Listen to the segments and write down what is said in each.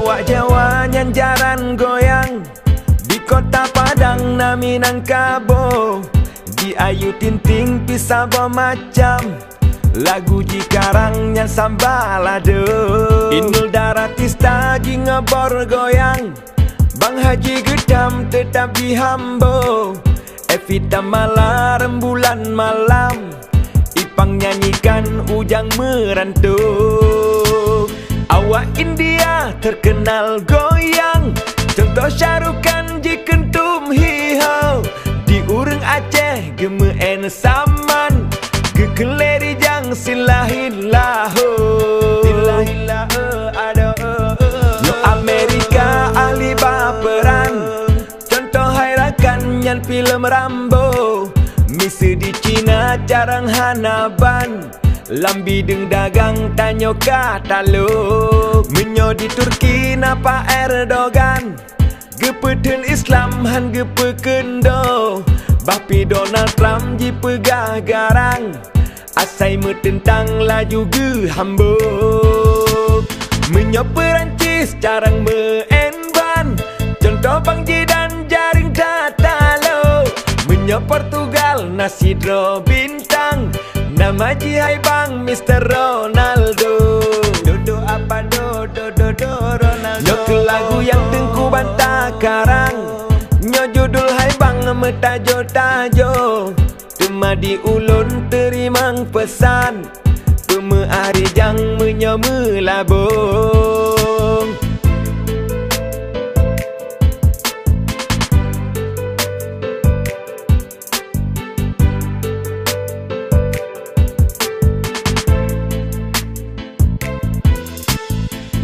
Lawak Jawa nyanjaran goyang di kota Padang na Minangkabau. Di Ayu Tinting pisah macam lagu jikarangnya sambalado. Inul Daratista gi ngebor goyang, Bang Haji Gedam tetap di Hambo. Evita Mala rembulan malam, Ipang nyanyikan Ujang Merantau. Awak India terkenal goyang, contoh Syarukan jikentum hiho. Di urang Aceh gemeen saman, gekeleri jang silahilahu. No Amerika ahli baperan, contoh Hairakan nyan film Rambo. Misi di Cina carang Hanaban, lambi deng dagang tanyo katalog. Menyo di Turki napa Erdogan, gepeden Islam han gepekendo. Bapi Donald Trump ji pegah garang, asai metentang laju ge hambo. Menyo Perancis carang meenban, contoh Bang Jidan jaring tatalo. Menyo Portugal Nasidro bintang, nama Ji hai Bang Mr. Ronaldo. Dodo apa do Ronaldo. Nyo ke lagu yang tengku bantah karang, nyo judul hai Bang metajo-tajo. Cuma di ulun terimang pesan, peme ari jang menyo melabung.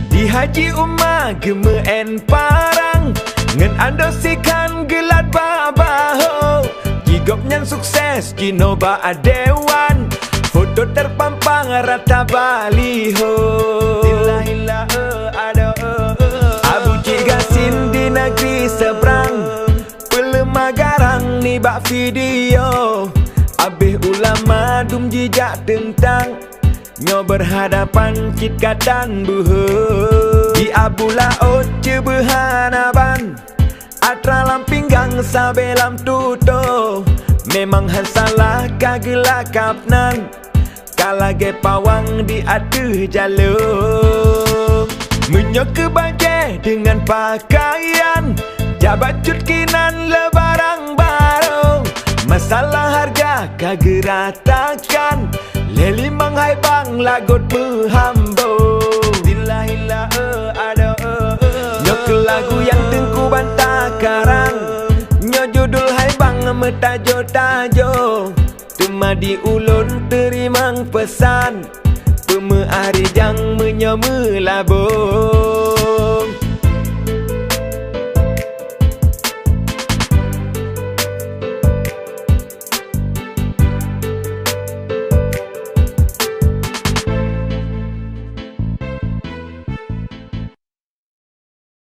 Di Haji Umma gemeen parang, ngen andosikan gelat babaho. Jigop nyan sukses kinoba adewan, foto terpampang rata baliho. Abu Cigasin di negeri seberang, pelemah garang ni bak video. Abih ulama dum jijak tentang, nyo berhadapan citkatan buho. Di Abu Laut cebehanaban, atra lampinggang sabelam tuto. Memang han salah kagelakapnan, kalage pawang di aduh jalur. Menyo ke Bajai dengan pakaian, jabat cutkinan lebarang baru. Masalah harga kageratakan, leli manghai Bang lagot mehambo. Nyo ke lagu yang tengku bantah karang, nyo judul hai Bang metajo-tajo. Cuma di ulun terimang pesan, peme ari jang menyo melabung.